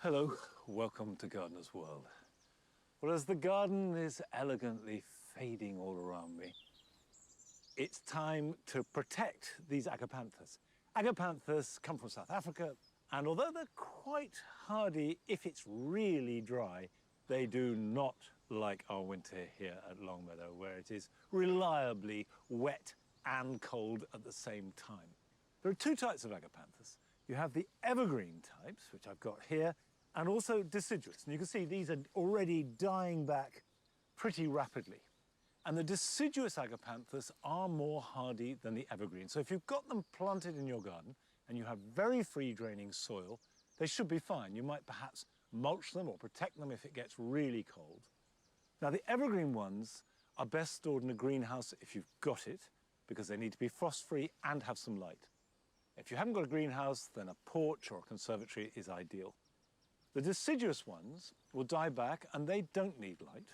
Hello, welcome to Gardener's World. Well, as the garden is elegantly fading all around me, it's time to protect these agapanthus. Agapanthus come from South Africa, and although they're quite hardy if it's really dry, they do not like our winter here at Longmeadow, where it is reliably wet and cold at the same time. There are two types of agapanthus. You have the evergreen types, which I've got here, and also deciduous. And you can see these are already dying back pretty rapidly. And the deciduous agapanthus are more hardy than the evergreen. So if you've got them planted in your garden and you have very free draining soil, they should be fine. You might perhaps mulch them or protect them if it gets really cold. Now the evergreen ones are best stored in a greenhouse if you've got it, because they need to be frost-free and have some light. If you haven't got a greenhouse, then a porch or a conservatory is ideal. The deciduous ones will die back and they don't need light.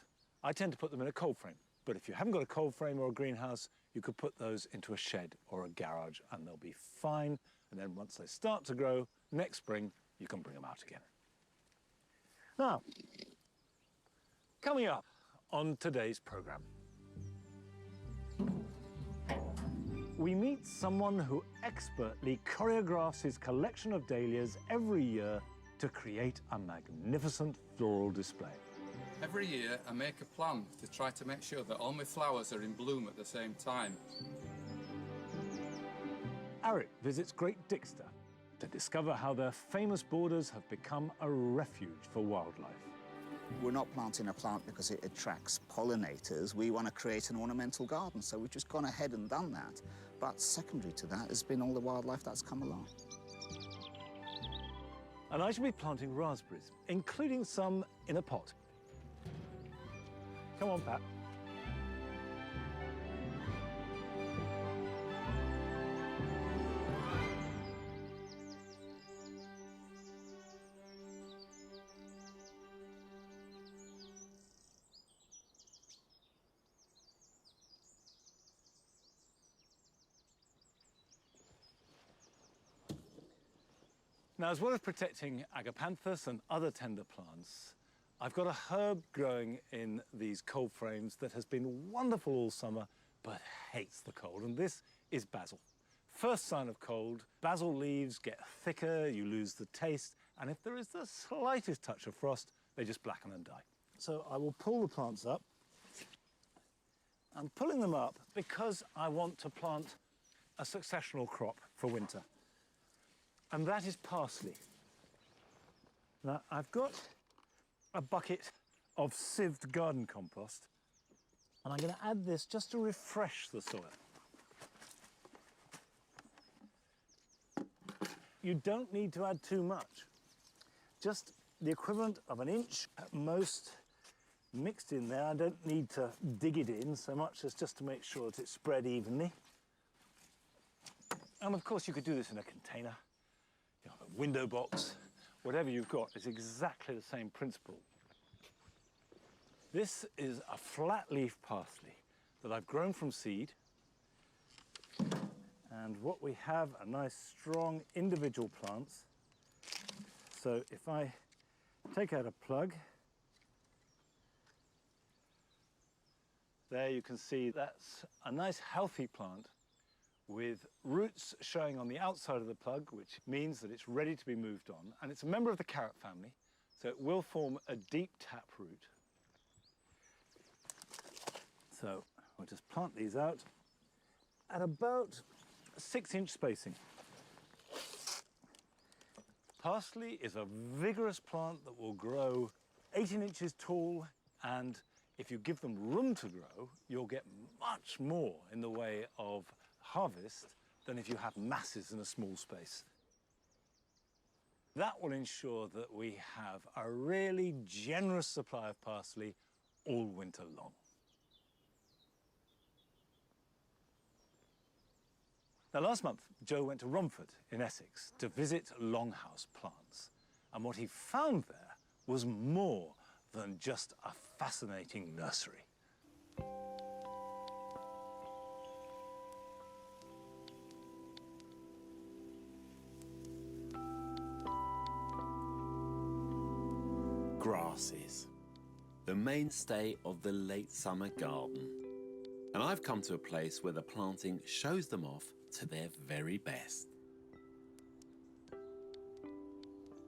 I tend to put them in a cold frame, but if you haven't got a cold frame or a greenhouse, you could put those into a shed or a garage and they'll be fine. And then once they start to grow, next spring, you can bring them out again. Now, coming up on today's program, we meet someone who expertly choreographs his collection of dahlias every year to create a magnificent floral display. Every year I make a plan to try to make sure that all my flowers are in bloom at the same time. Eric visits Great Dixter to discover how their famous borders have become a refuge for wildlife. We're not planting a plant because it attracts pollinators. We want to create an ornamental garden, so we've just gone ahead and done that. But secondary to that has been all the wildlife that's come along. And I shall be planting raspberries, including some in a pot. Come on, Pat. Now, as well as protecting agapanthus and other tender plants, I've got a herb growing in these cold frames that has been wonderful all summer, but hates the cold, and this is basil. First sign of cold, basil leaves get thicker, you lose the taste, and if there is the slightest touch of frost, they just blacken and die. So I will pull the plants up. I'm pulling them up because I want to plant a successional crop for winter. And that is parsley. Now, I've got a bucket of sieved garden compost, and I'm going to add this just to refresh the soil. You don't need to add too much. Just the equivalent of an inch at most mixed in there. I don't need to dig it in so much as just to make sure that it's spread evenly. And of course, you could do this in a container. You know, a window box, whatever you've got, is exactly the same principle. This is a flat leaf parsley that I've grown from seed. And what we have are nice, strong, individual plants. So if I take out a plug, there you can see that's a nice, healthy plant with roots showing on the outside of the plug, which means that it's ready to be moved on. And it's a member of the carrot family, so it will form a deep tap root. So we'll just plant these out at about 6-inch spacing. Parsley is a vigorous plant that will grow 18 inches tall, and if you give them room to grow, you'll get much more in the way of harvest than if you have masses in a small space. That will ensure that we have a really generous supply of parsley all winter long. Now, last month, Joe went to Romford in Essex to visit Longhouse Plants, and what he found there was more than just a fascinating nursery. grasses, the mainstay of the late summer garden. And I've come to a place where the planting shows them off to their very best.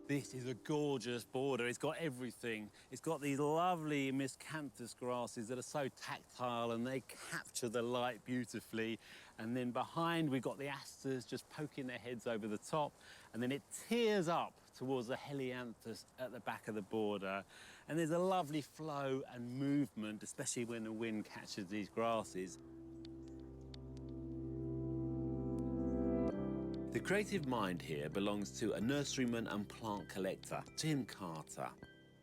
This is a gorgeous border. It's got everything. It's got these lovely miscanthus grasses that are so tactile and they capture the light beautifully. And then behind, we've got the asters just poking their heads over the top. And then it tears up towards the helianthus at the back of the border. And there's a lovely flow and movement, especially when the wind catches these grasses. The creative mind here belongs to a nurseryman and plant collector, Tim Carter,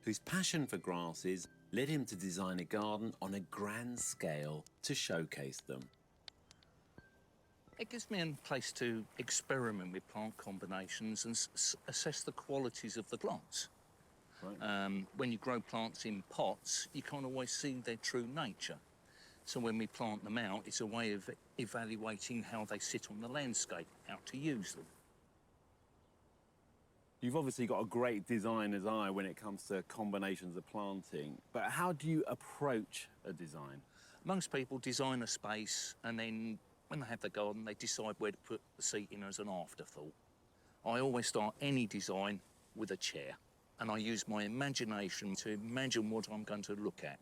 whose passion for grasses led him to design a garden on a grand scale to showcase them. It gives me a place to experiment with plant combinations and assess the qualities of the plants. Right. When you grow plants in pots, you can't always see their true nature. So when we plant them out, it's a way of evaluating how they sit on the landscape, how to use them. You've obviously got a great designer's eye when it comes to combinations of planting, but how do you approach a design? Most people design a space and then when they have the garden, they decide where to put the seating as an afterthought. I always start any design with a chair, and I use my imagination to imagine what I'm going to look at.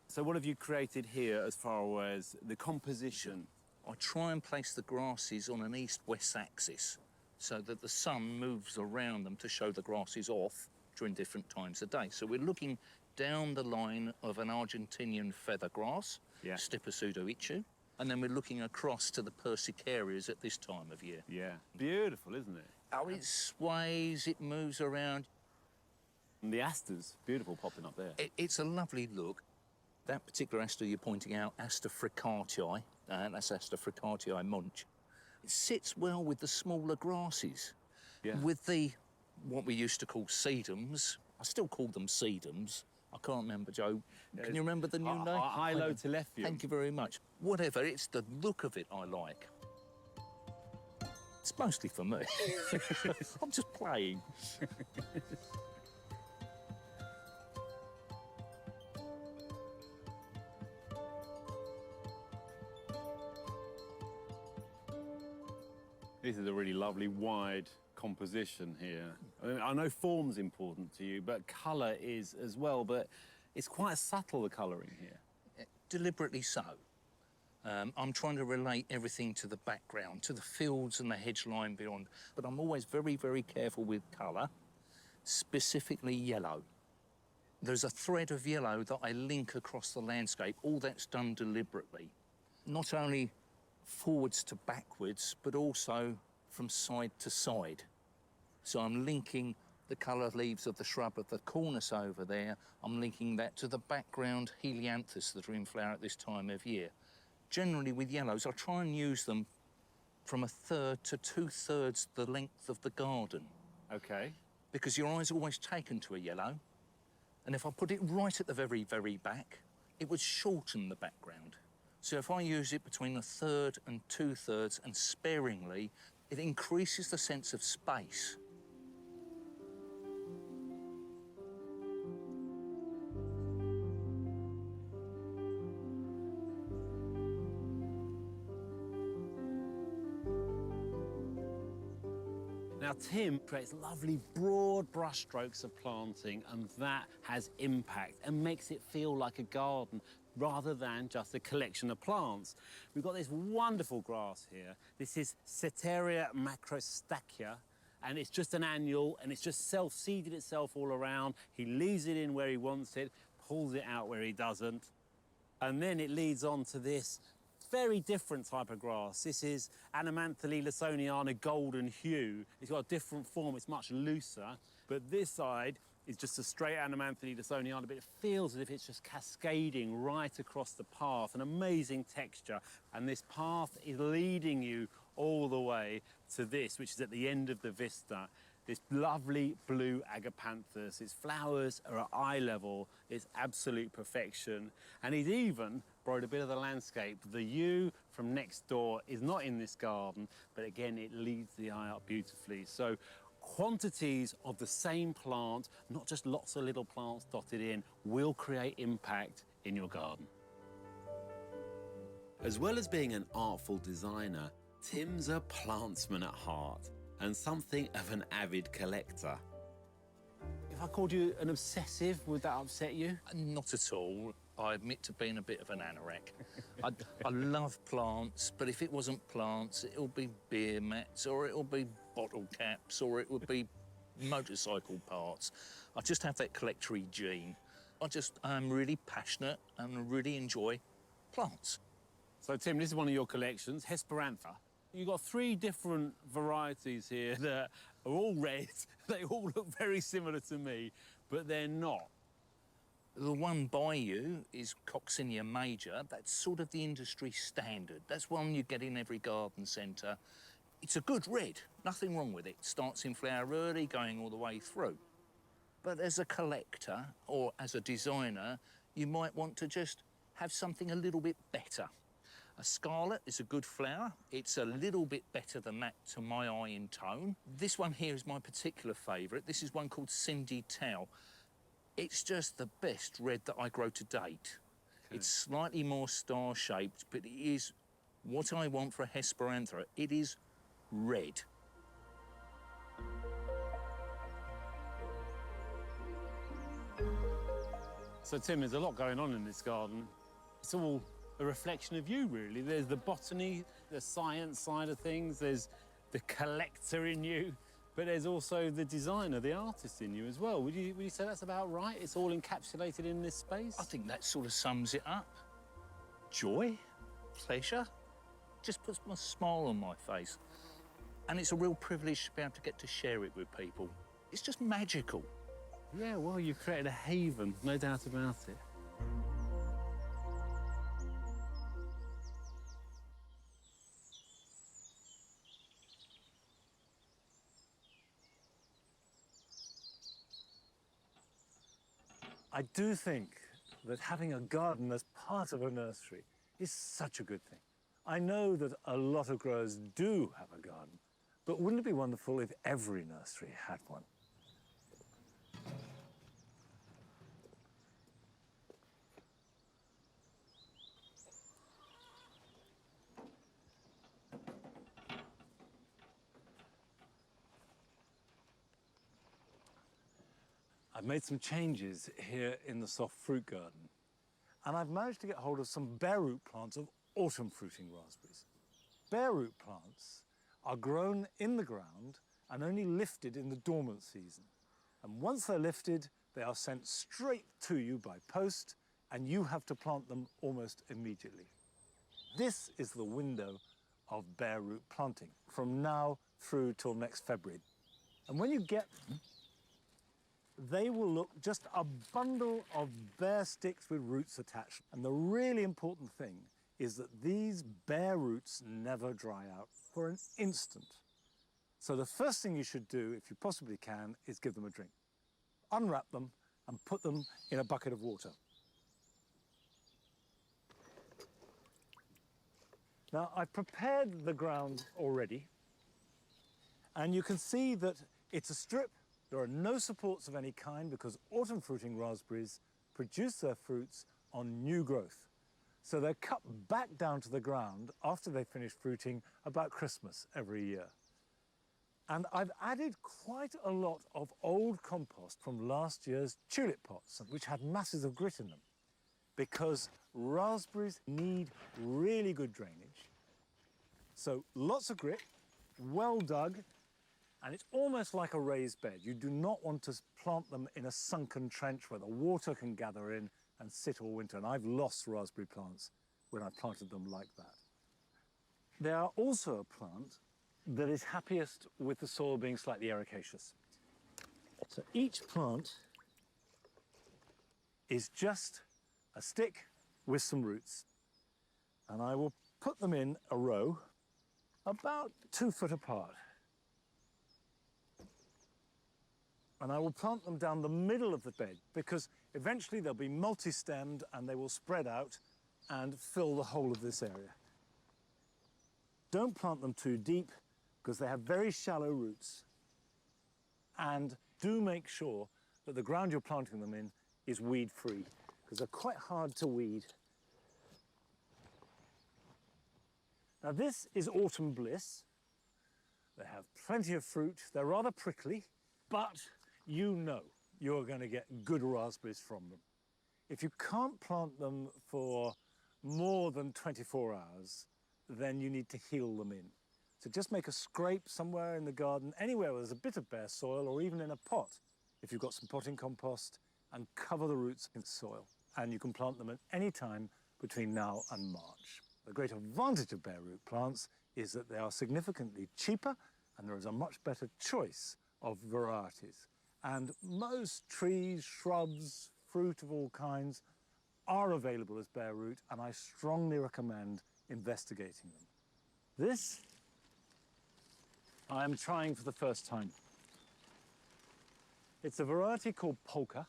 So what have you created here as far as the composition? I try and place the grasses on an east-west axis so that the sun moves around them to show the grasses off during different times of day. So we're looking down the line of an Argentinian feather grass, Yeah. Stipa pseudoichu, and then we're looking across to the Persicarias at this time of year. Yeah. Beautiful, isn't it? Oh, it sways, it moves around. And the asters, beautiful popping up there. It's a lovely look. That particular aster you're pointing out, Aster fricatii, that's Aster fricatii munch. It sits well with the smaller grasses. Yeah. With the, what we used to call sedums, I still call them sedums. I can't remember, Joe. Can you remember the new name? Hylotelephium. Thank you very much. Whatever, it's the look of it I like. It's mostly for me. I'm just playing. This is a really lovely wide composition here. I mean, I know form's important to you, but colour is as well, but it's quite subtle, the colouring here. Deliberately so. I'm trying to relate everything to the background, to the fields and the hedge line beyond. But I'm always very, very careful with colour, specifically yellow. There's a thread of yellow that I link across the landscape. All that's done deliberately. Not only forwards to backwards, but also from side to side. So I'm linking the coloured leaves of the shrub of the cornice over there. I'm linking that to the background helianthus that are in flower at this time of year. Generally with yellows, I try and use them from 1/3 to 2/3 the length of the garden. OK. Because your eye's always taken to a yellow. And if I put it right at the very, very back, it would shorten the background. So if I use it between 1/3 and 2/3 and sparingly, it increases the sense of space. Now, Tim creates lovely broad brushstrokes of planting, and that has impact and makes it feel like a garden rather than just a collection of plants. We've got this wonderful grass here. This is Ceteria macrostachya, and it's just an annual, and it's just self-seeded itself all around. He leaves it in where he wants it, pulls it out where he doesn't, and then it leads on to this very different type of grass. This is Anamanthale lawsoniana golden hue. It's got a different form, it's much looser, but this side is just a straight Anamanthale lawsoniana, but it feels as if it's just cascading right across the path, an amazing texture. And this path is leading you all the way to this, which is at the end of the vista. This lovely blue agapanthus. Its flowers are at eye level. It's absolute perfection. And he's even borrowed a bit of the landscape. The yew from next door is not in this garden, but again, it leads the eye up beautifully. So quantities of the same plant, not just lots of little plants dotted in, will create impact in your garden. As well as being an artful designer, Tim's a plantsman at heart and something of an avid collector. If I called you an obsessive, would that upset you? Not at all. I admit to being a bit of an anorak. I love plants, but if it wasn't plants, it'll be beer mats, or it'll be bottle caps, or it would be motorcycle parts. I just have that collectory gene. I'm really passionate and really enjoy plants. So, Tim, this is one of your collections, Hesperantha. You've got 3 different varieties here that are all red. They all look very similar to me, but they're not. The one by you is Coccinia major. That's sort of the industry standard. That's one you get in every garden centre. It's a good red, nothing wrong with it. Starts in flower early, going all the way through. But as a collector or as a designer, you might want to just have something a little bit better. A scarlet is a good flower. It's a little bit better than that to my eye in tone. This one here is my particular favourite. This is one called Cindy Tao. It's just the best red that I grow to date. Okay. It's slightly more star-shaped, but it is what I want for a Hesperantha. It is red. So, Tim, there's a lot going on in this garden. It's all a reflection of you, really. There's the botany, the science side of things, there's the collector in you, but there's also the designer, the artist in you as well. Would you say that's about right? It's all encapsulated in this space? I think that sort of sums it up. Joy, pleasure, just puts a smile on my face. And it's a real privilege to be able to get to share it with people. It's just magical. Yeah, well, you've created a haven, no doubt about it. I do think that having a garden as part of a nursery is such a good thing. I know that a lot of growers do have a garden, but wouldn't it be wonderful if every nursery had one? I've made some changes here in the soft fruit garden, and I've managed to get hold of some bare root plants of autumn fruiting raspberries. Bare root plants are grown in the ground and only lifted in the dormant season. And once they're lifted, they are sent straight to you by post, and you have to plant them almost immediately. This is the window of bare root planting from now through till next February. And when you get them, they will look just a bundle of bare sticks with roots attached. And the really important thing is that these bare roots never dry out for an instant. So the first thing you should do, if you possibly can, is give them a drink. Unwrap them and put them in a bucket of water. Now, I've prepared the ground already, and you can see that it's a strip. There are no supports of any kind because autumn fruiting raspberries produce their fruits on new growth. So they're cut back down to the ground after they finish fruiting about Christmas every year. And I've added quite a lot of old compost from last year's tulip pots, which had masses of grit in them, because raspberries need really good drainage. So lots of grit, well dug, and it's almost like a raised bed. You do not want to plant them in a sunken trench where the water can gather in and sit all winter. And I've lost raspberry plants when I planted them like that. They are also a plant that is happiest with the soil being slightly ericaceous. So each plant is just a stick with some roots. And I will put them in a row about 2 foot apart. And I will plant them down the middle of the bed because eventually they'll be multi-stemmed and they will spread out and fill the whole of this area. Don't plant them too deep because they have very shallow roots. And do make sure that the ground you're planting them in is weed-free, because they're quite hard to weed. Now this is Autumn Bliss. They have plenty of fruit. They're rather prickly, but you know you're going to get good raspberries from them. If you can't plant them for more than 24 hours, then you need to heel them in. So just make a scrape somewhere in the garden, anywhere where there's a bit of bare soil, or even in a pot, if you've got some potting compost, and cover the roots in soil. And you can plant them at any time between now and March. The great advantage of bare root plants is that they are significantly cheaper, and there is a much better choice of varieties. And most trees, shrubs, fruit of all kinds are available as bare root, and I strongly recommend investigating them. This I am trying for the first time. It's a variety called Polka.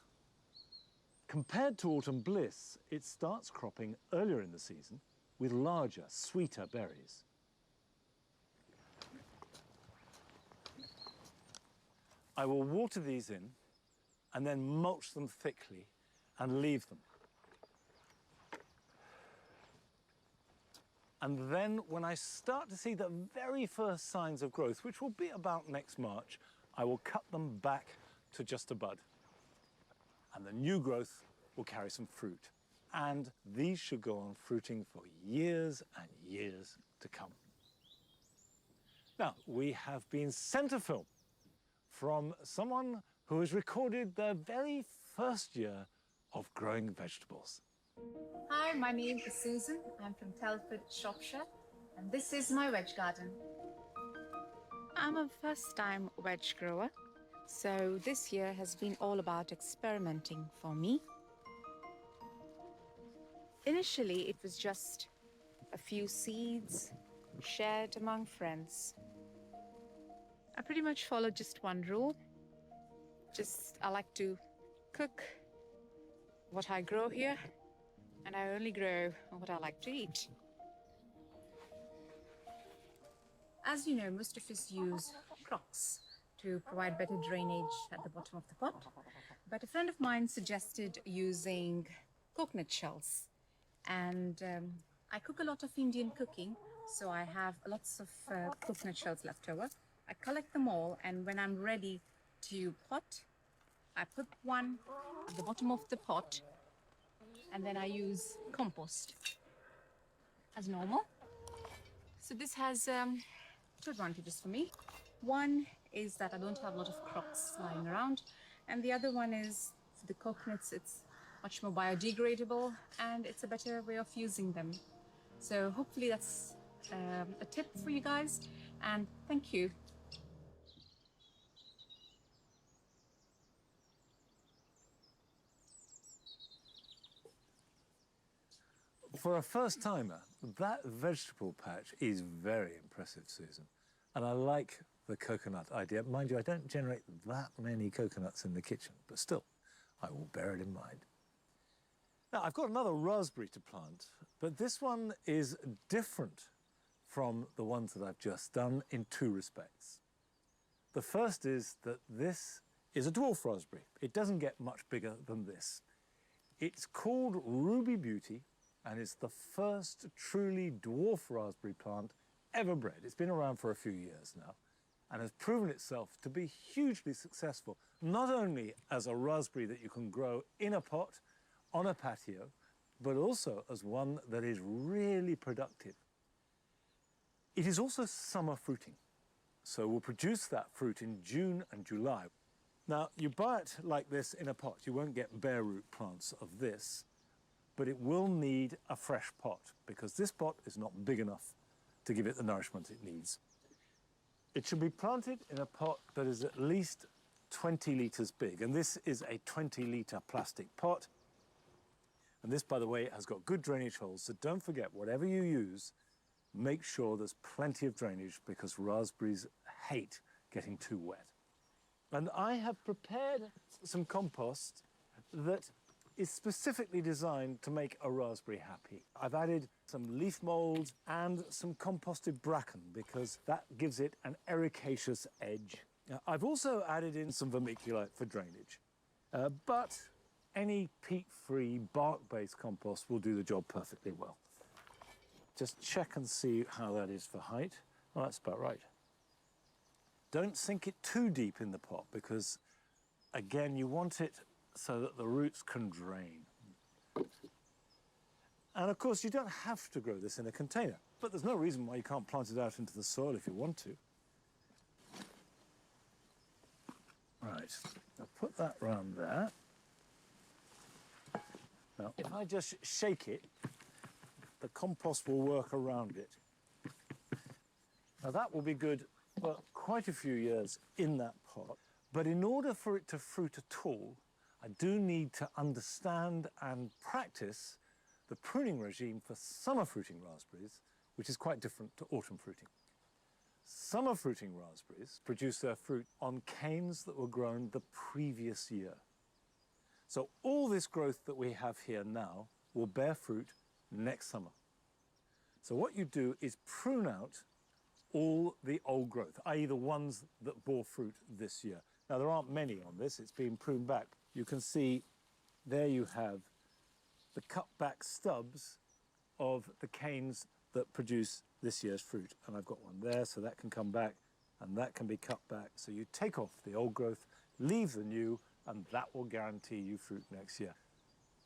Compared to Autumn Bliss, it starts cropping earlier in the season with larger, sweeter berries. I will water these in and then mulch them thickly and leave them. And then when I start to see the very first signs of growth, which will be about next March, I will cut them back to just a bud. And the new growth will carry some fruit. And these should go on fruiting for years and years to come. Now, we have been sent a film from someone who has recorded their very first year of growing vegetables. Hi, my name is Susan. I'm from Telford, Shropshire, and this is my veg garden. I'm a first-time veg grower, so this year has been all about experimenting for me. Initially, it was just a few seeds shared among friends. I pretty much followed just one rule. I like to cook what I grow here, and I only grow what I like to eat. As you know, most of us use crocks to provide better drainage at the bottom of the pot. But a friend of mine suggested using coconut shells. And I cook a lot of Indian cooking, so I have lots of coconut shells left over. I collect them all, and when I'm ready to pot, I put one at the bottom of the pot, and then I use compost as normal. So this has two advantages for me. One is that I don't have a lot of crocks lying around, and the other one is for the coconuts, it's much more biodegradable, and it's a better way of using them. So hopefully that's a tip for you guys, and thank you. For a first-timer, that vegetable patch is very impressive, Susan. And I like the coconut idea. Mind you, I don't generate that many coconuts in the kitchen, but still, I will bear it in mind. Now, I've got another raspberry to plant, but this one is different from the ones that I've just done in two respects. The first is that this is a dwarf raspberry. It doesn't get much bigger than this. It's called Ruby Beauty, and it's the first truly dwarf raspberry plant ever bred. It's been around for a few years now and has proven itself to be hugely successful, not only as a raspberry that you can grow in a pot, on a patio, but also as one that is really productive. It is also summer fruiting, so we'll produce that fruit in June and July. Now, you buy it like this in a pot. You won't get bare root plants of this, but it will need a fresh pot because this pot is not big enough to give it the nourishment it needs. It should be planted in a pot that is at least 20 litres big, and this is a 20-litre plastic pot. And this, by the way, has got good drainage holes, so don't forget, whatever you use, make sure there's plenty of drainage because raspberries hate getting too wet. And I have prepared some compost that is specifically designed to make a raspberry happy. I've added some leaf mould and some composted bracken because that gives it an ericaceous edge. Now, I've also added in some vermiculite for drainage, but any peat-free, bark-based compost will do the job perfectly well. Just check and see how that is for height. Well, that's about right. Don't sink it too deep in the pot because, again, you want it so that the roots can drain. And of course, you don't have to grow this in a container, but there's no reason why you can't plant it out into the soil if you want to. Right, I'll put that round there. Now, if I just shake it, the compost will work around it. Now, that will be good for quite a few years in that pot. But in order for it to fruit at all, I do need to understand and practice the pruning regime for summer fruiting raspberries, which is quite different to autumn fruiting. Summer fruiting raspberries produce their fruit on canes that were grown the previous year. So all this growth that we have here now will bear fruit next summer. So what you do is prune out all the old growth, i.e. the ones that bore fruit this year. Now, there aren't many on this, it's been pruned back. You can see there you have the cut back stubs of the canes that produce this year's fruit. And I've got one there, so that can come back and that can be cut back. So you take off the old growth, leave the new, and that will guarantee you fruit next year.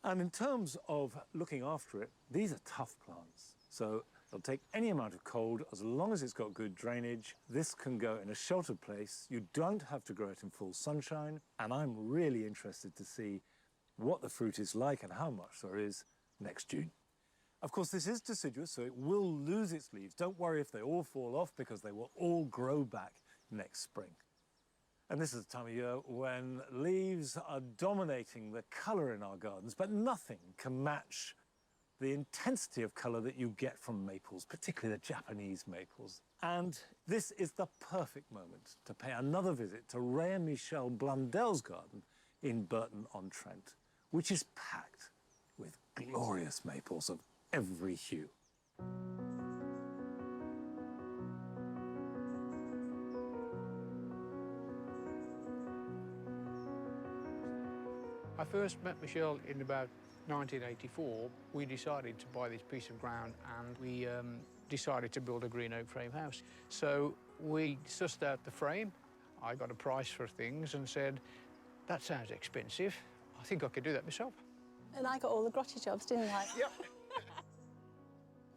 And in terms of looking after it, these are tough plants. So they'll take any amount of cold as long as it's got good drainage. This can go in a sheltered place. You don't have to grow it in full sunshine. And I'm really interested to see what the fruit is like and how much there is next June. Of course, this is deciduous, so it will lose its leaves. Don't worry if they all fall off because they will all grow back next spring. And this is the time of year when leaves are dominating the colour in our gardens, but nothing can match the intensity of colour that you get from maples, particularly the Japanese maples. And this is the perfect moment to pay another visit to Ray and Michelle Blundell's garden in Burton-on-Trent, which is packed with glorious maples of every hue. I first met Michelle in about 1984. We decided to buy this piece of ground and we decided to build a green oak frame house. So we sussed out the frame. I got a price for things and said, that sounds expensive. I think I could do that myself. And I got all the grotty jobs, didn't I? Yep.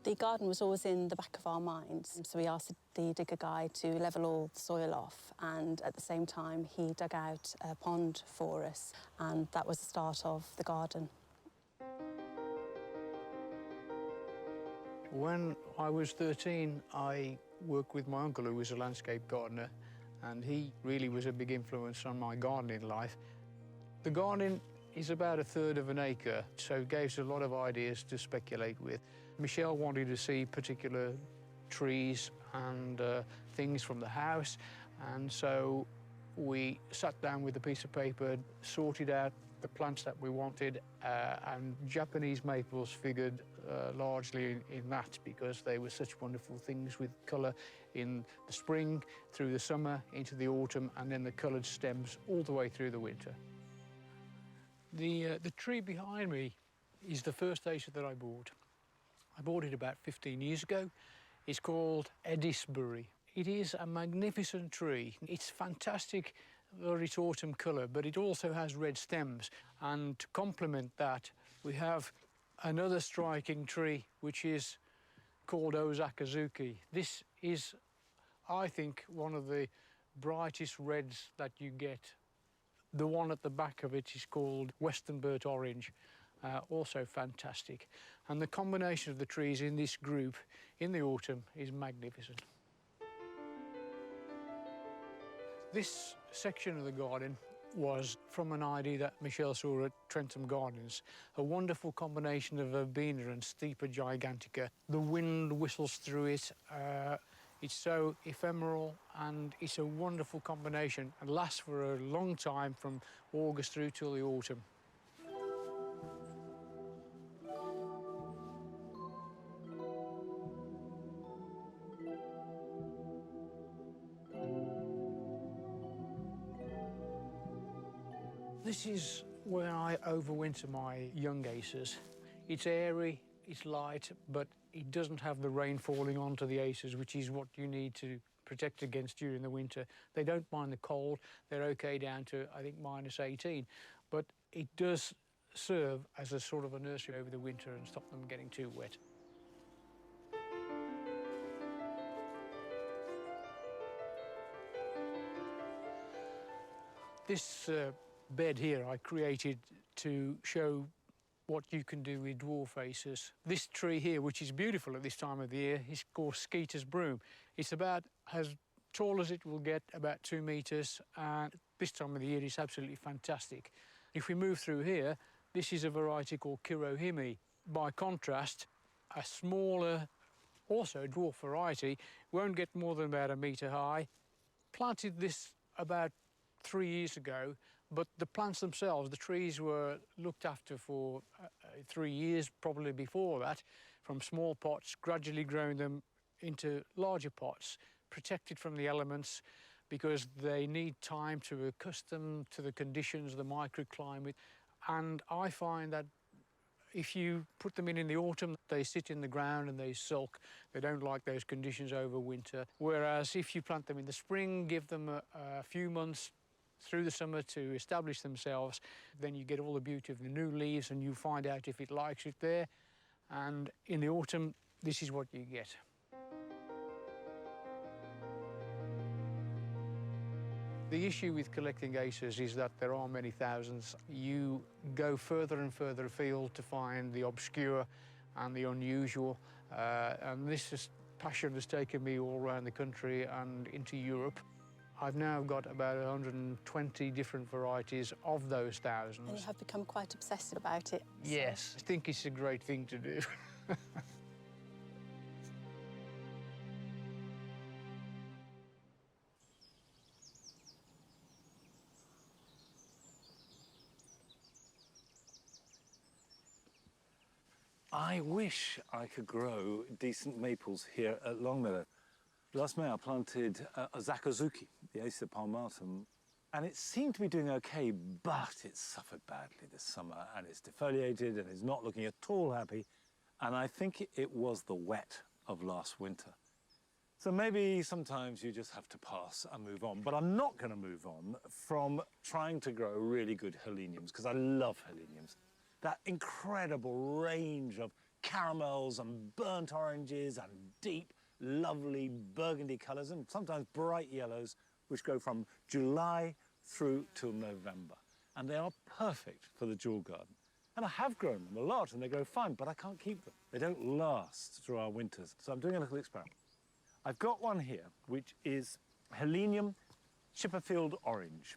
The garden was always in the back of our minds, so we asked the digger guy to level all the soil off, and at the same time he dug out a pond for us, and that was the start of the garden. When I was 13, I worked with my uncle, who was a landscape gardener, and he really was a big influence on my gardening life. The garden is about 1/3 of an acre, so it gave us a lot of ideas to speculate with. Michelle wanted to see particular trees and things from the house, and so we sat down with a piece of paper, sorted out the plants that we wanted, and Japanese maples figured largely in that because they were such wonderful things with colour in the spring, through the summer, into the autumn, and then the coloured stems all the way through the winter. The tree behind me is the first acer that I bought. I bought it about 15 years ago. It's called Eddisbury. It is a magnificent tree. It's fantastic for its autumn colour, but it also has red stems. And to complement that, we have another striking tree, which is called Osakazuki. This is, I think, one of the brightest reds that you get. The one at the back of it is called Western Burnt Orange, also fantastic. And the combination of the trees in this group in the autumn is magnificent. This section of the garden was from an idea that Michelle saw at Trentham Gardens, a wonderful combination of Verbena and Stipa gigantica. The wind whistles through it. It's so ephemeral, and it's a wonderful combination and lasts for a long time from August through till the autumn. This is where I overwinter my young aces. It's airy, it's light, but it doesn't have the rain falling onto the aces, which is what you need to protect against during the winter. They don't mind the cold. They're okay down to, I think, -18. But it does serve as a sort of a nursery over the winter and stop them getting too wet. This bed here I created to show what you can do with dwarf aces. This tree here, which is beautiful at this time of the year, is called Skeeter's Broom. It's about as tall as it will get, about 2 metres, and this time of the year it's absolutely fantastic. If we move through here, this is a variety called Kirohime. By contrast, a smaller, also dwarf variety, won't get more than about 1 metre high. Planted this about 3 years ago, but the plants themselves, the trees were looked after for 3 years, probably before that, from small pots, gradually growing them into larger pots, protected from the elements, because they need time to accustom to the conditions, the microclimate. And I find that if you put them in the autumn, they sit in the ground and they sulk. They don't like those conditions over winter. Whereas if you plant them in the spring, give them a few months through the summer to establish themselves, then you get all the beauty of the new leaves and you find out if it likes it there. And in the autumn, this is what you get. The issue with collecting aces is that there are many thousands. You go further and further afield to find the obscure and the unusual. And this passion has taken me all around the country and into Europe. I've now got about 120 different varieties of those thousands. And you have become quite obsessed about it. Yes, I think it's a great thing to do. I wish I could grow decent maples here at Longmeadow. Last May I planted a Zakazuki, the Acer palmatum, and it seemed to be doing okay, but it suffered badly this summer and it's defoliated and is not looking at all happy. And I think it was the wet of last winter. So maybe sometimes you just have to pass and move on. But I'm not going to move on from trying to grow really good heleniums, because I love heleniums. That incredible range of caramels and burnt oranges and deep, lovely burgundy colours and sometimes bright yellows, which go from July through till November. And they are perfect for the jewel garden. And I have grown them a lot and they grow fine, but I can't keep them. They don't last through our winters. So I'm doing a little experiment. I've got one here, which is Helenium Chipperfield Orange.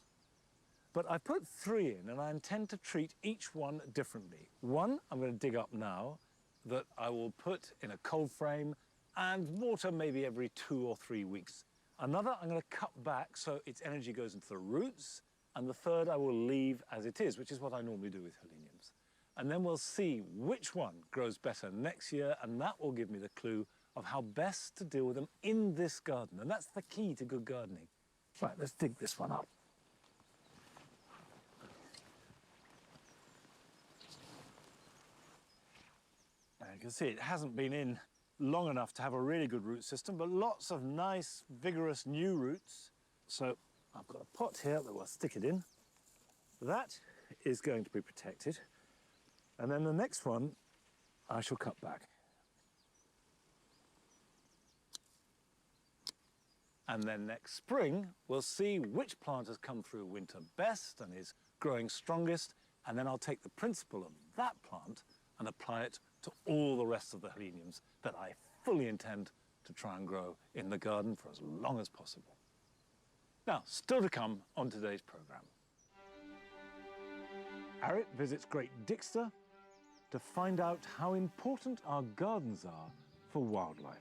But I put 3 in and I intend to treat each one differently. One I'm going to dig up now that I will put in a cold frame and water maybe every 2 or 3 weeks. Another I'm going to cut back so its energy goes into the roots, and the third I will leave as it is, which is what I normally do with heleniums. And then we'll see which one grows better next year, and that will give me the clue of how best to deal with them in this garden. And that's the key to good gardening. Right, let's dig this one up. Now you can see it hasn't been in long enough to have a really good root system, but lots of nice, vigorous new roots. So I've got a pot here that we'll stick it in. That is going to be protected. And then the next one, I shall cut back. And then next spring, we'll see which plant has come through winter best and is growing strongest. And then I'll take the principle of that plant and apply it to all the rest of the heleniums that I fully intend to try and grow in the garden for as long as possible. Now, still to come on today's programme. Arit visits Great Dixter to find out how important our gardens are for wildlife.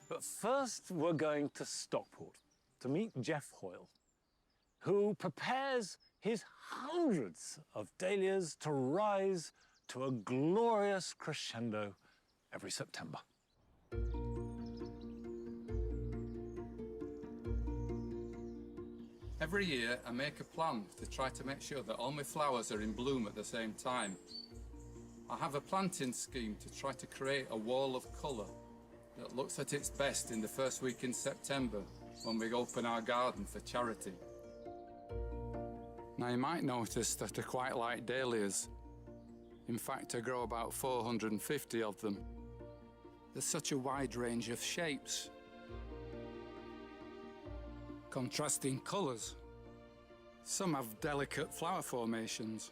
But first, we're going to Stockport to meet Jeff Hoyle, who prepares his hundreds of dahlias to rise to a glorious crescendo every September. Every year, I make a plan to try to make sure that all my flowers are in bloom at the same time. I have a planting scheme to try to create a wall of colour that looks at its best in the first week in September when we open our garden for charity. Now, you might notice that I quite like dahlias. In fact, I grow about 450 of them. There's such a wide range of shapes, contrasting colours. Some have delicate flower formations,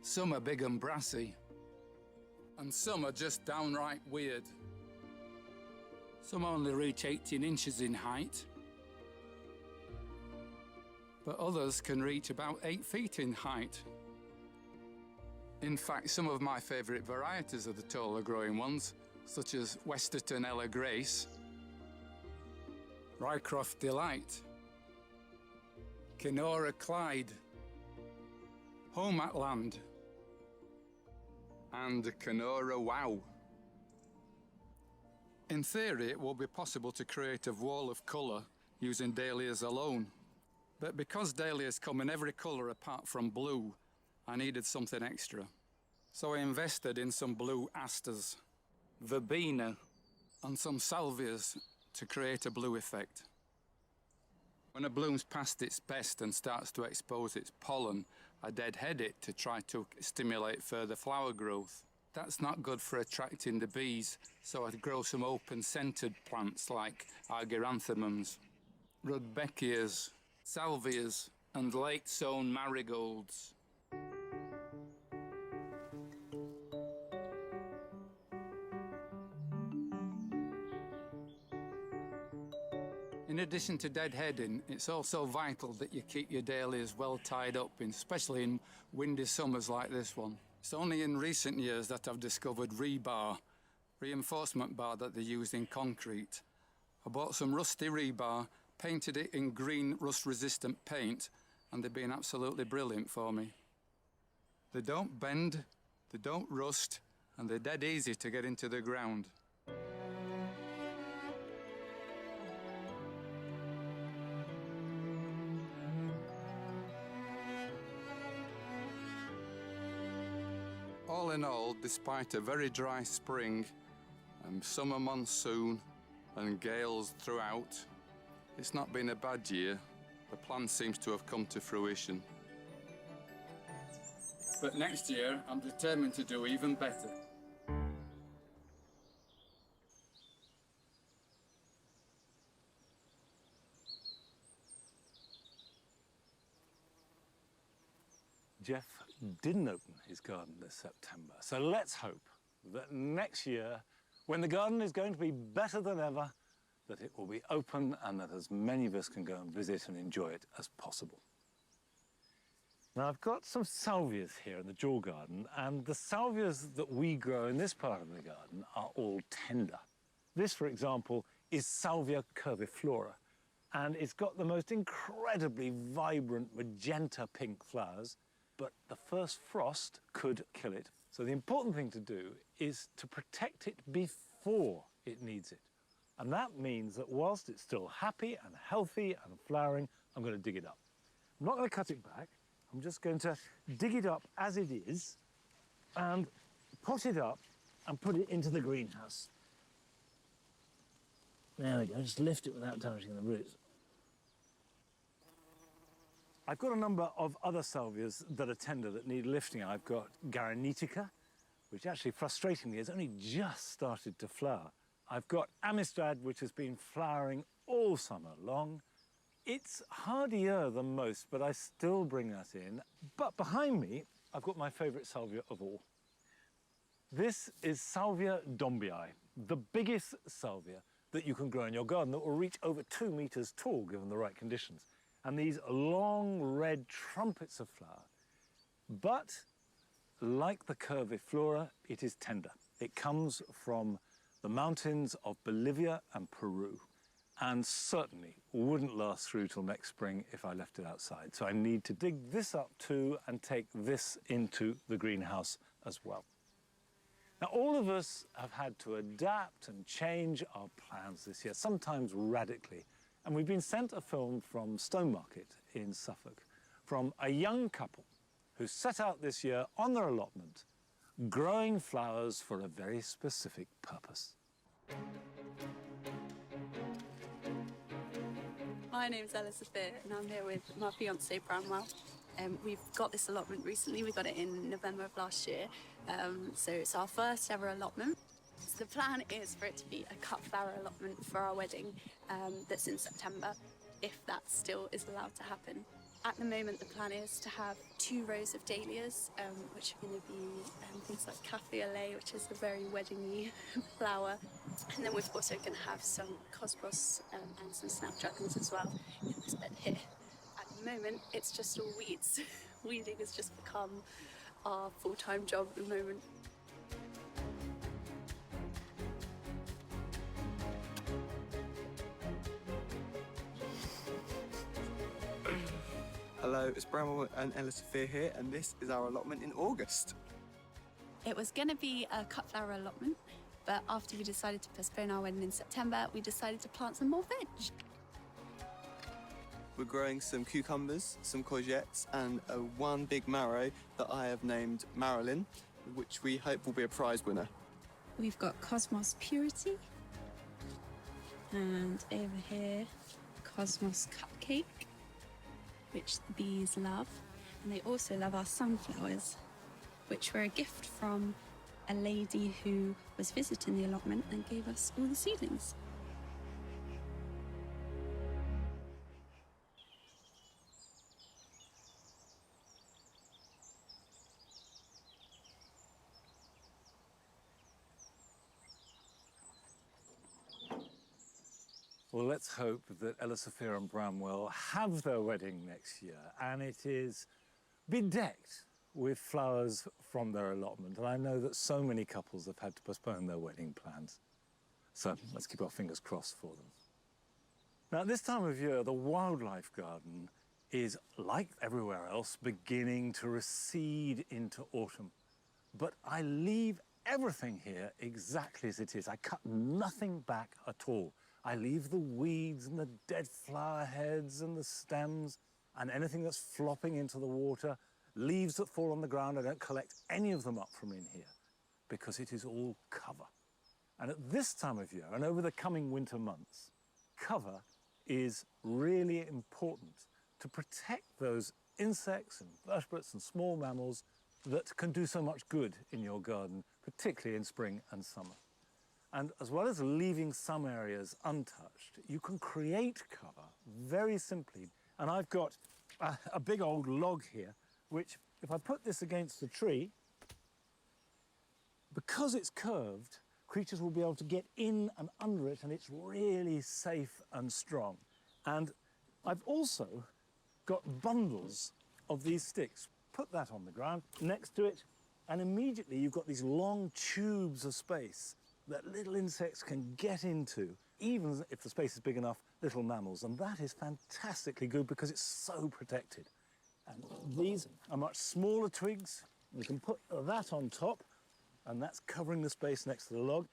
some are big and brassy, and some are just downright weird. Some only reach 18 inches in height, but others can reach about 8 feet in height. In fact, some of my favourite varieties are the taller growing ones, such as Westerton Ella Grace, Rycroft Delight, Kenora Clyde, Home at Land, and Kenora Wow. In theory, it will be possible to create a wall of colour using dahlias alone. But because dahlias come in every colour apart from blue, I needed something extra. So I invested in some blue asters, verbena, and some salvias to create a blue effect. When it blooms past its best and starts to expose its pollen, I deadhead it to try to stimulate further flower growth. That's not good for attracting the bees, so I'd grow some open-scented plants like Argyranthemums, Rudbeckias, Salvias, and late-sown marigolds. In addition to deadheading, it's also vital that you keep your dahlias well tied up, especially in windy summers like this one. It's only in recent years that I've discovered rebar, reinforcement bar that they use in concrete. I bought some rusty rebar, painted it in green rust-resistant paint, and they've been absolutely brilliant for me. They don't bend, they don't rust, and they're dead easy to get into the ground. All in all, despite a very dry spring, summer monsoon and gales throughout, it's not been a bad year. The plan seems to have come to fruition. But next year, I'm determined to do even better. Jeff didn't open his garden this September, so let's hope that next year, when the garden is going to be better than ever, that it will be open and that as many of us can go and visit and enjoy it as possible. Now, I've got some salvias here in the jaw garden, and the salvias that we grow in this part of the garden are all tender. This, for example, is Salvia curviflora, and it's got the most incredibly vibrant magenta pink flowers, but the first frost could kill it. So the important thing to do is to protect it before it needs it. And that means that whilst it's still happy and healthy and flowering, I'm going to dig it up. I'm not going to cut it back. I'm just going to dig it up as it is and pot it up and put it into the greenhouse. There we go, just lift it without damaging the roots. I've got a number of other salvias that are tender that need lifting. I've got Garanetica, which actually, frustratingly, has only just started to flower. I've got Amistad, which has been flowering all summer long. It's hardier than most, but I still bring that in. But behind me, I've got my favourite salvia of all. This is Salvia dombii, the biggest salvia that you can grow in your garden that will reach over 2 meters tall, given the right conditions. And these long red trumpets of flower. But like the curviflora, it is tender. It comes from the mountains of Bolivia and Peru, and certainly wouldn't last through till next spring if I left it outside. So I need to dig this up too and take this into the greenhouse as well. Now, all of us have had to adapt and change our plans this year, sometimes radically, And we've been sent a film from Stonemarket in Suffolk from a young couple who set out this year on their allotment growing flowers for a very specific purpose. My name's Ella Sophia and I'm here with my fiance Bramwell. We've got this allotment recently. We got it in November of last year. So it's our first ever allotment. So the plan is for it to be a cut flower allotment for our wedding that's in September, if that still is allowed to happen. At the moment, the plan is to have 2 rows of dahlias, which are going to be things like cafe au lait, which is a very wedding-y flower. And then we're also going to have some cosmos and some snapdragons as well in this bed here. At the moment, it's just all weeds. Weeding has just become our full-time job at the moment. Hello, it's Bramwell and Ella Sophia here, and this is our allotment in August. It was going to be a cut flower allotment, but after we decided to postpone our wedding in September, we decided to plant some more veg. We're growing some cucumbers, some courgettes, and one big marrow that I have named Marilyn, which we hope will be a prize winner. We've got Cosmos Purity, and over here, Cosmos Cupcake, which the bees love. And they also love our sunflowers, which were a gift from a lady who was visiting the allotment and gave us all the seedlings. Well, let's hope that Ella Sophia and Bramwell have their wedding next year, and it is bedecked with flowers from their allotment. And I know that so many couples have had to postpone their wedding plans. So let's keep our fingers crossed for them. Now, at this time of year, the wildlife garden is, like everywhere else, beginning to recede into autumn. But I leave everything here exactly as it is. I cut nothing back at all. I leave the weeds and the dead flower heads and the stems and anything that's flopping into the water, leaves that fall on the ground. I don't collect any of them up from in here because it is all cover. And at this time of year and over the coming winter months, cover is really important to protect those insects and vertebrates and small mammals that can do so much good in your garden, particularly in spring and summer. And as well as leaving some areas untouched, you can create cover very simply. And I've got a big old log here, which if I put this against the tree, because it's curved, creatures will be able to get in and under it, and it's really safe and strong. And I've also got bundles of these sticks. Put that on the ground next to it, and immediately you've got these long tubes of space that little insects can get into, even if the space is big enough, little mammals. And that is fantastically good because it's so protected. And these are much smaller twigs. We can put that on top, and that's covering the space next to the log.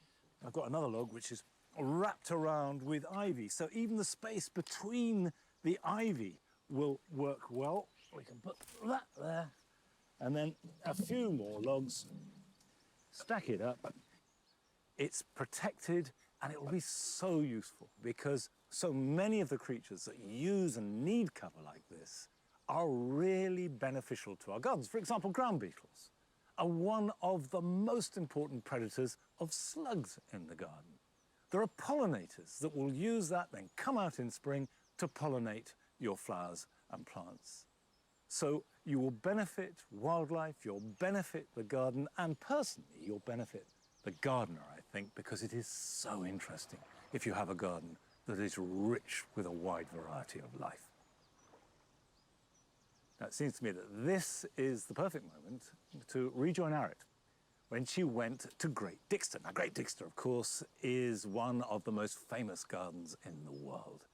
I've got another log which is wrapped around with ivy. So even the space between the ivy will work well. We can put that there, and then a few more logs, stack it up. It's protected, and it will be so useful because so many of the creatures that use and need cover like this are really beneficial to our gardens. For example, ground beetles are one of the most important predators of slugs in the garden. There are pollinators that will use that, then come out in spring to pollinate your flowers and plants. So you will benefit wildlife, you'll benefit the garden, and personally, you'll benefit the gardener, I think, because it is so interesting if you have a garden that is rich with a wide variety of life. Now, it seems to me that this is the perfect moment to rejoin Arit when she went to Great Dixter. Now, Great Dixter, of course, is one of the most famous gardens in the world.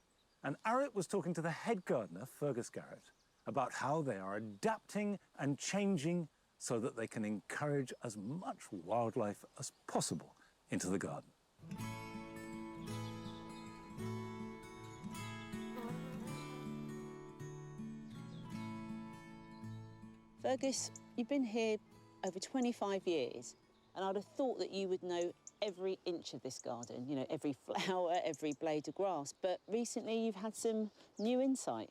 And Arit was talking to the head gardener, Fergus Garrett, about how they are adapting and changing so that they can encourage as much wildlife as possible into the garden. Fergus, you've been here over 25 years, and I'd have thought that you would know every inch of this garden, you know, every flower, every blade of grass, but recently you've had some new insight.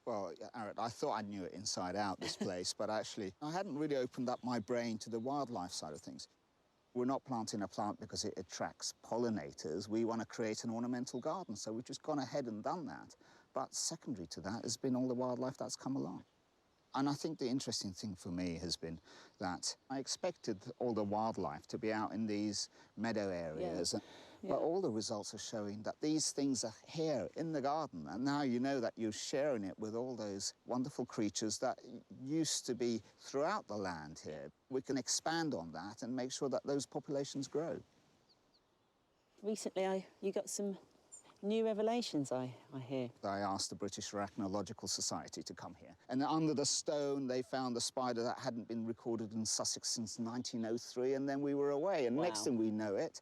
Well, Arrett, I thought I knew it inside out, this place, but actually I hadn't really opened up my brain to the wildlife side of things. We're not planting a plant because it attracts pollinators. We want to create an ornamental garden, so we've just gone ahead and done that. But secondary to that has been all the wildlife that's come along. And I think the interesting thing for me has been that I expected all the wildlife to be out in these meadow areas. Yeah. But all the results are showing that these things are here in the garden. And now you know that you're sharing it with all those wonderful creatures that used to be throughout the land here. We can expand on that and make sure that those populations grow. Recently, you got some new revelations, I hear. I asked the British Archaeological Society to come here. And under the stone, they found a spider that hadn't been recorded in Sussex since 1903, and then we were away. And next thing we know it,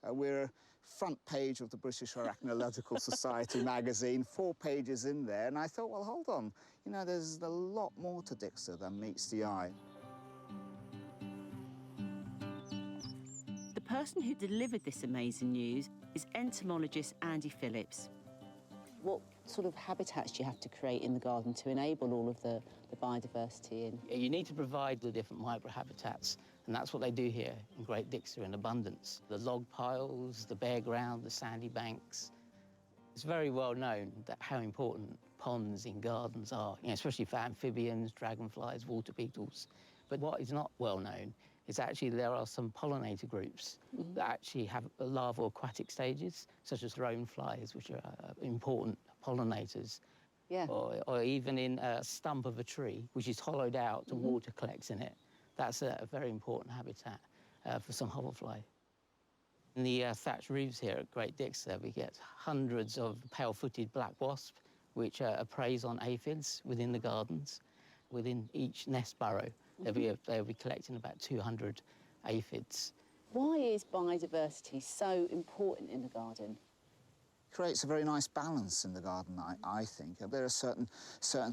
we're front page of the British Archaeological Society magazine, 4 pages in there. And I thought, well, hold on. You know, there's a lot more to Dixter than meets the eye. The person who delivered this amazing news is entomologist Andy Phillips. What sort of habitats do you have to create in the garden to enable all of the biodiversity? You need to provide the different microhabitats, and that's what they do here in Great Dixter in abundance. The log piles, the bare ground, the sandy banks. It's very well known that how important ponds in gardens are, you know, especially for amphibians, dragonflies, water beetles. But what is not well known is actually there are some pollinator groups that actually have larval aquatic stages, such as droneflies, which are important pollinators. Yeah. Or even in a stump of a tree, which is hollowed out and water collects in it. That's a very important habitat for some hoverfly. In the thatched roofs here at Great Dixter, we get hundreds of pale-footed black wasp, which preys on aphids within the gardens. Within each nest burrow, they'll be collecting about 200 aphids. Why is biodiversity so important in the garden? Creates a very nice balance in the garden, I think. There are certain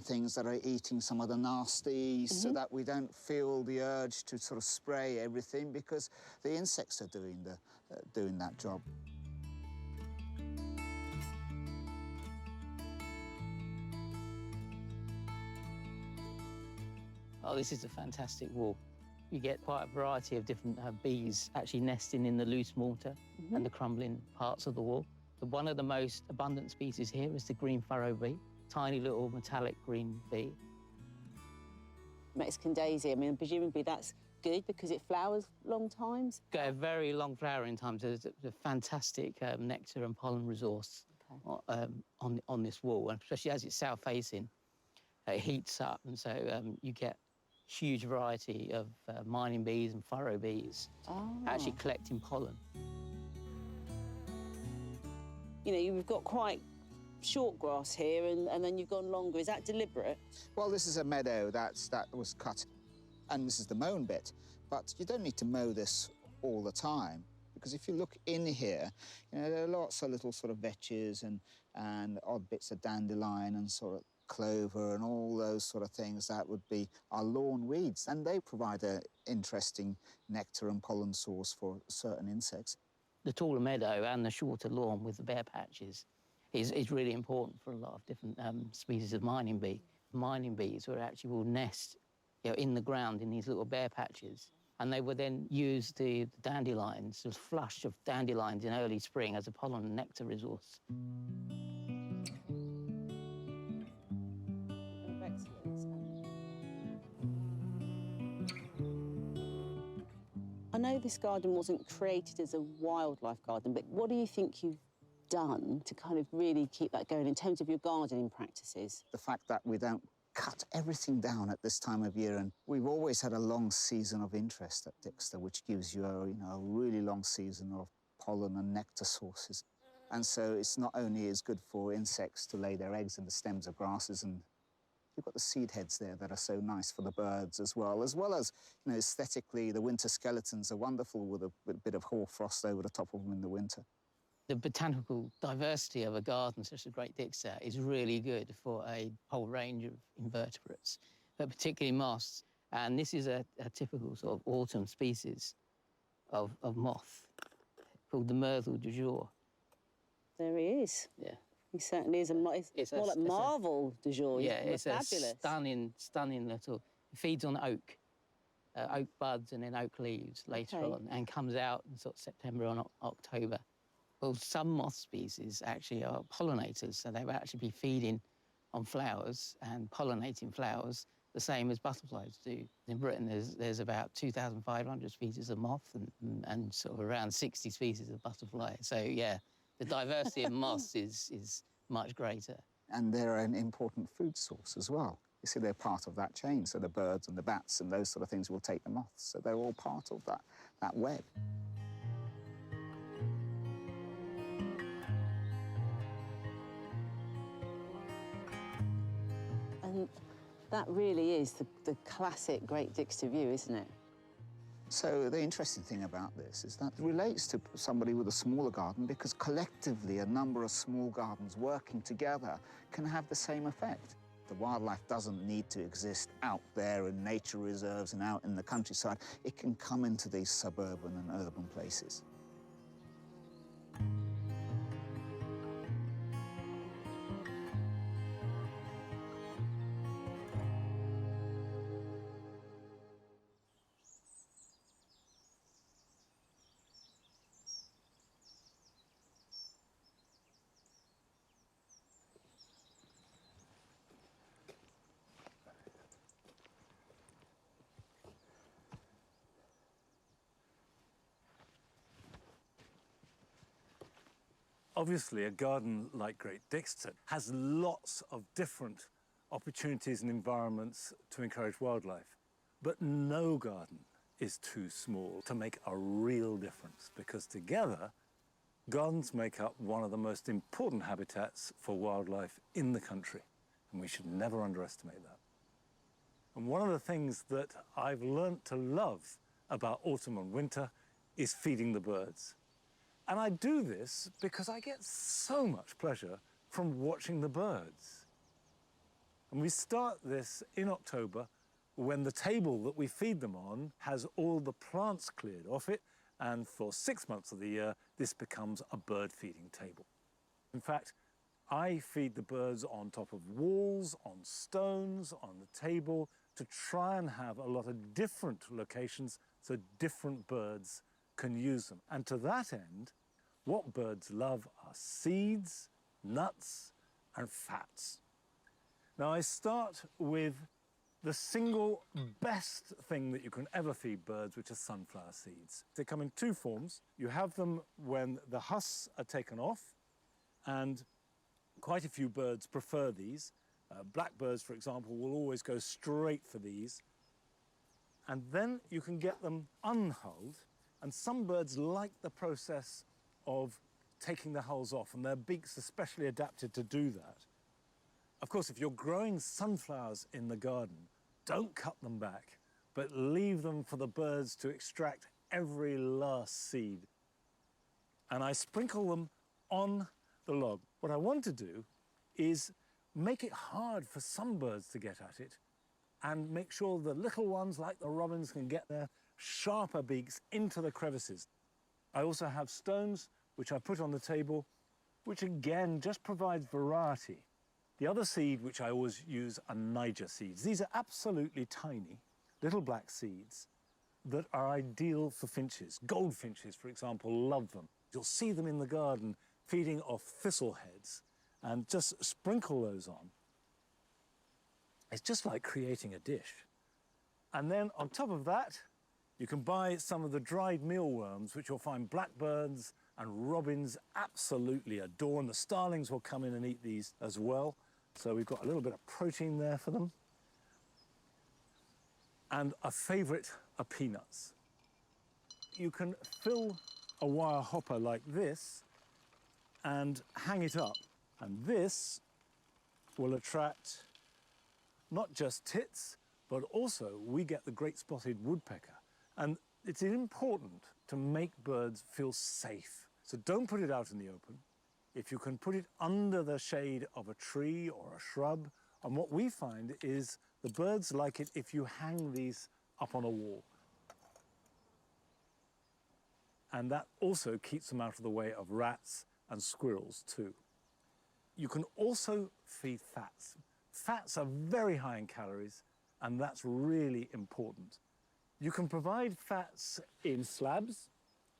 things that are eating some of the nasties so that we don't feel the urge to sort of spray everything because the insects are doing that job. Oh, this is a fantastic wall. You get quite a variety of different bees actually nesting in the loose mortar and the crumbling parts of the wall. But one of the most abundant species here is the green furrow bee, tiny little metallic green bee. Mexican daisy, I mean, presumably that's good because it flowers long times? Got a very long flowering time, so there's a fantastic nectar and pollen resource on this wall, and especially as it's south-facing, it heats up, and so you get huge variety of mining bees and furrow bees actually collecting pollen. You know, you've got quite short grass here and then you've gone longer. Is that deliberate? Well, this is a meadow that was cut, and this is the mown bit. But you don't need to mow this all the time, because if you look in here, you know, there are lots of little sort of vetches and odd bits of dandelion and sort of clover and all those sort of things that would be our lawn weeds, and they provide an interesting nectar and pollen source for certain insects. The taller meadow and the shorter lawn with the bare patches is really important for a lot of different species of mining bee. Mining bees will nest, you know, in the ground in these little bare patches, and they would then use the dandelions, the flush of dandelions in early spring as a pollen and nectar resource. I know this garden wasn't created as a wildlife garden, but what do you think you've done to kind of really keep that going in terms of your gardening practices? The fact that we don't cut everything down at this time of year, and we've always had a long season of interest at Dixter, which gives you a really long season of pollen and nectar sources. And so it's not only is good for insects to lay their eggs in the stems of grasses, and you've got the seed heads there that are so nice for the birds as well as, you know, aesthetically, the winter skeletons are wonderful with a bit of hoarfrost over the top of them in the winter. The botanical diversity of a garden such as Great Dixter is really good for a whole range of invertebrates, but particularly moths. And this is a typical sort of autumn species of moth called the myrtle du jour. There he is. Yeah. He certainly is it's more like Marvel du jour. Yeah, He's it's fabulous. a stunning little... It feeds on oak, oak buds and then oak leaves later on, and comes out in sort of September and October. Well, some moth species actually are pollinators, so they will actually be feeding on flowers and pollinating flowers the same as butterflies do. In Britain, there's about 2,500 species of moth and sort of around 60 species of butterfly. So, yeah, the diversity of moths is much greater. And they're an important food source as well. You see, they're part of that chain, so the birds and the bats and those sort of things will take the moths, so they're all part of that web. And that really is the classic Great Dixter view, isn't it? So the interesting thing about this is that it relates to somebody with a smaller garden because collectively a number of small gardens working together can have the same effect. The wildlife doesn't need to exist out there in nature reserves and out in the countryside. It can come into these suburban and urban places. Obviously, a garden like Great Dixter has lots of different opportunities and environments to encourage wildlife. But no garden is too small to make a real difference, because together, gardens make up one of the most important habitats for wildlife in the country, and we should never underestimate that. And one of the things that I've learnt to love about autumn and winter is feeding the birds. And I do this because I get so much pleasure from watching the birds. And we start this in October when the table that we feed them on has all the plants cleared off it, and for 6 months of the year, this becomes a bird feeding table. In fact, I feed the birds on top of walls, on stones, on the table, to try and have a lot of different locations so different birds can use them. And to that end, what birds love are seeds, nuts, and fats. Now, I start with the single best thing that you can ever feed birds, which are sunflower seeds. They come in two forms. You have them when the husks are taken off, and quite a few birds prefer these. Blackbirds, for example, will always go straight for these. And then you can get them unhulled, and some birds like the process of taking the hulls off, and their beaks are specially adapted to do that. Of course, if you're growing sunflowers in the garden, don't cut them back, but leave them for the birds to extract every last seed. And I sprinkle them on the log. What I want to do is make it hard for some birds to get at it, and make sure the little ones, like the robins, can get their sharper beaks into the crevices. I also have stones, which I put on the table, which again just provides variety. The other seed which I always use are Niger seeds. These are absolutely tiny, little black seeds that are ideal for finches. Goldfinches, for example, love them. You'll see them in the garden feeding off thistle heads, and just sprinkle those on. It's just like creating a dish. And then on top of that, you can buy some of the dried mealworms, which you'll find blackbirds and robins absolutely adore. And the starlings will come in and eat these as well. So we've got a little bit of protein there for them. And a favorite are peanuts. You can fill a wire hopper like this and hang it up. And this will attract not just tits, but also we get the great spotted woodpecker. And it's important to make birds feel safe. So don't put it out in the open. If you can put it under the shade of a tree or a shrub, and what we find is The birds like it if you hang these up on a wall. And that also keeps them out of the way of rats and squirrels too. You can also feed fats. Fats are very high in calories, and that's really important. You can provide fats in slabs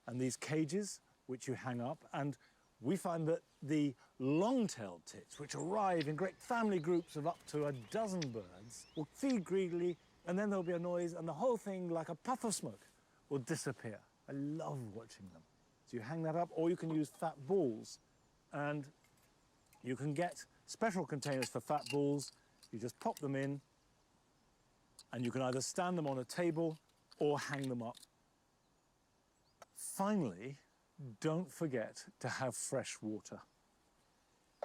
and these cages which you hang up, and we find that the long-tailed tits, which arrive in great family groups of up to a dozen birds, will feed greedily, and then there'll be a noise, and the whole thing, like a puff of smoke, will disappear. I love watching them. So you hang that up, or you can use fat balls, and you can get special containers for fat balls. You just pop them in, and you can either stand them on a table or hang them up. Finally, don't forget to have fresh water.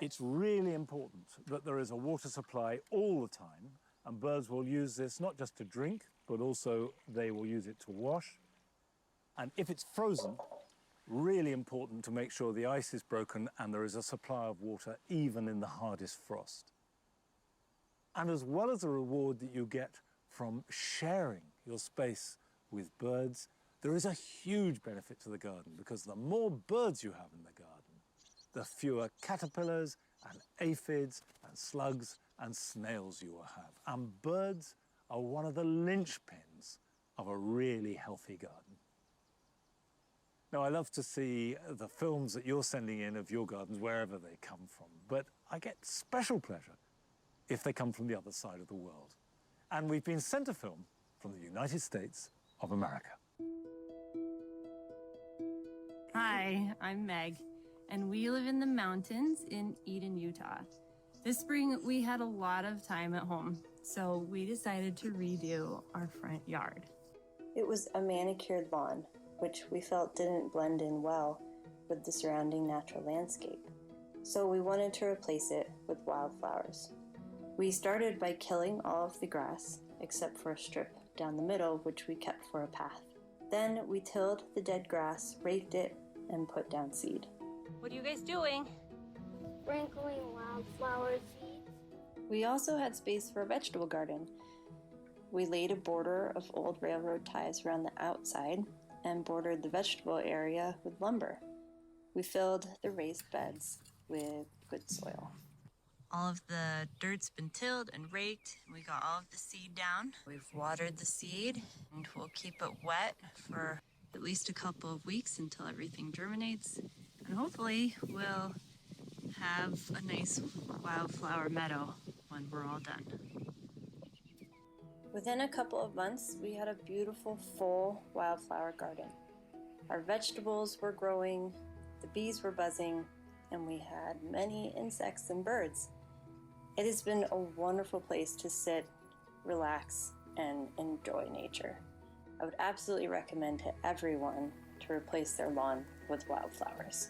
It's really important that there is a water supply all the time, and birds will use this not just to drink, but also they will use it to wash. And if it's frozen, really important to make sure the ice is broken and there is a supply of water even in the hardest frost. And as well as the reward that you get from sharing your space with birds, there is a huge benefit to the garden, because the more birds you have in the garden, the fewer caterpillars and aphids and slugs and snails you will have. And birds are one of the linchpins of a really healthy garden. Now, I love to see the films that you're sending in of your gardens, wherever they come from, but I get special pleasure if they come from the other side of the world. And we've been sent a film from the United States of America. Hi, I'm Meg, and we live in the mountains in Eden, Utah. This spring, we had a lot of time at home, so we decided to redo our front yard. It was a manicured lawn, which we felt didn't blend in well with the surrounding natural landscape. So we wanted to replace it with wildflowers. We started by killing all of the grass, except for a strip down the middle, which we kept for a path. Then we tilled the dead grass, raked it, and put down seed. What are you guys doing? Sprinkling wildflower seeds. We also had space for a vegetable garden. We laid a border of old railroad ties around the outside and bordered the vegetable area with lumber. We filled the raised beds with good soil. All of the dirt's been tilled and raked. We got all of the seed down. We've watered the seed, and we'll keep it wet for at least a couple of weeks until everything germinates. And hopefully we'll have a nice wildflower meadow when we're all done. Within a couple of months, we had a beautiful, full wildflower garden. Our vegetables were growing, the bees were buzzing, and we had many insects and birds. It has been a wonderful place to sit, relax, and enjoy nature. I would absolutely recommend to everyone to replace their lawn with wildflowers.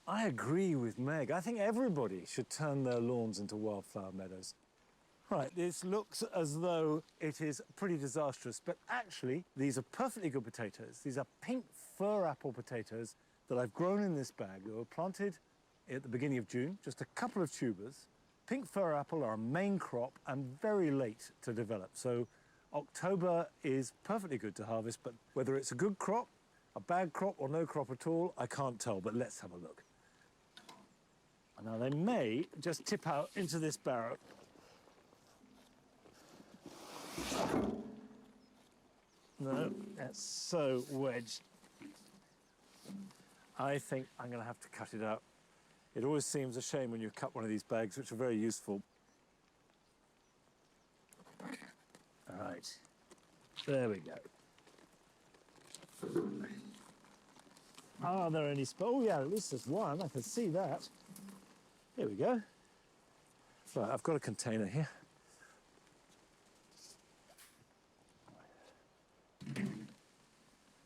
I agree with Meg. I think everybody should turn their lawns into wildflower meadows. Right, this looks as though it is pretty disastrous, but actually, these are perfectly good potatoes. These are pink fir apple potatoes that I've grown in this bag. They were planted at the beginning of June, just a couple of tubers. Pink fir apple are a main crop and very late to develop, so October is perfectly good to harvest, but whether it's a good crop, a bad crop, or no crop at all, I can't tell, but let's have a look. Now, they may just tip out into this barrow. No, that's so wedged. I think I'm going to have to cut it out. It always seems a shame when you cut one of these bags, which are very useful. All right, there we go. Are there any oh yeah, at least there's one, I can see that. Here we go. Right, I've got a container here.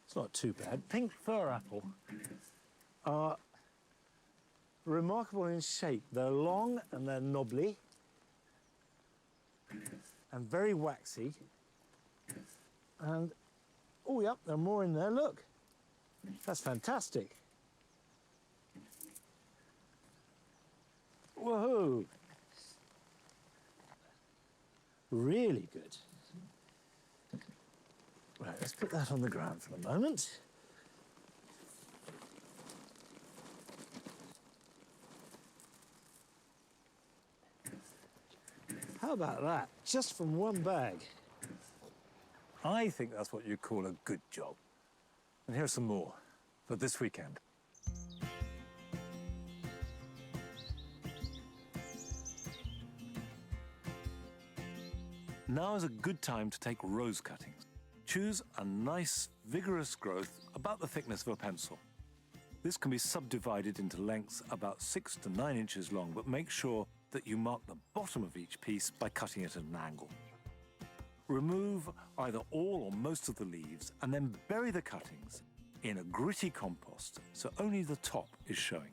It's not too bad. Pink fir apple are remarkable in shape. They're long and they're knobbly. and very waxy. And, oh, yep, there are more in there, look. That's fantastic. Whoa. Really good. Right, let's put that on the ground for a moment. How about that? Just from one bag. I think that's what you call a good job. And here's some more for this weekend. Now is a good time to take rose cuttings. Choose a nice, vigorous growth about the thickness of a pencil. This can be subdivided into lengths about 6 to 9 inches long, but make sure that you mark the bottom of each piece by cutting it at an angle. Remove either all or most of the leaves and then bury the cuttings in a gritty compost so only the top is showing.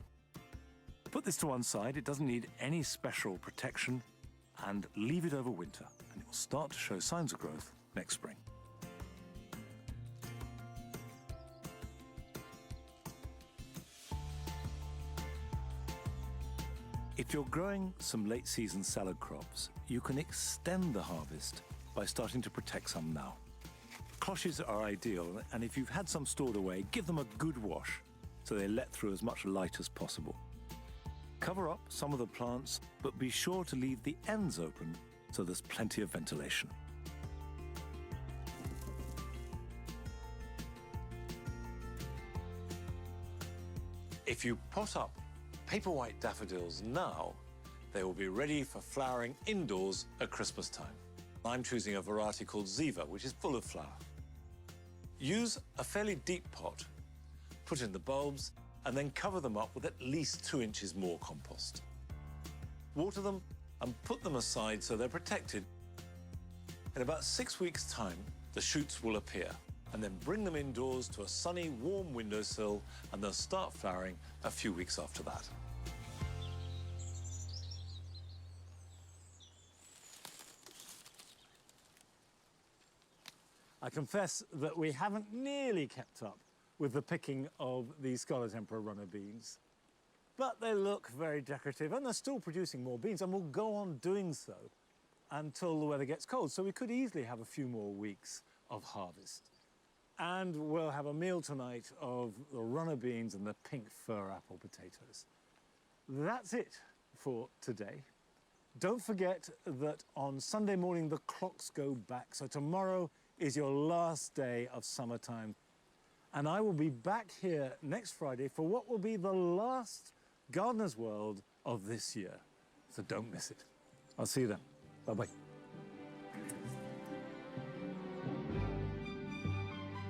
Put this to one side, it doesn't need any special protection, and leave it over winter, and it will start to show signs of growth next spring. If you're growing some late-season salad crops, you can extend the harvest by starting to protect some now. Cloches are ideal, and if you've had some stored away, give them a good wash so they let through as much light as possible. Cover up some of the plants, but be sure to leave the ends open so there's plenty of ventilation. If you pot up paper white daffodils now, they will be ready for flowering indoors at Christmas time. I'm choosing a variety called Ziva, which is full of flower. Use a fairly deep pot, put in the bulbs, and then cover them up with at least 2 inches more compost. Water them and put them aside so they're protected. In about 6 weeks' time, the shoots will appear, and then bring them indoors to a sunny, warm windowsill, and they'll start flowering a few weeks after that. I confess that we haven't nearly kept up with the picking of the Scarlet Emperor runner beans, but they look very decorative and they're still producing more beans, and will go on doing so until the weather gets cold. So we could easily have a few more weeks of harvest. And we'll have a meal tonight of the runner beans and the pink fir apple potatoes. That's it for today. Don't forget that on Sunday morning the clocks go back, so tomorrow is your last day of summertime. And I will be back here next Friday for what will be the last Gardener's World of this year. So don't miss it. I'll see you then. Bye-bye.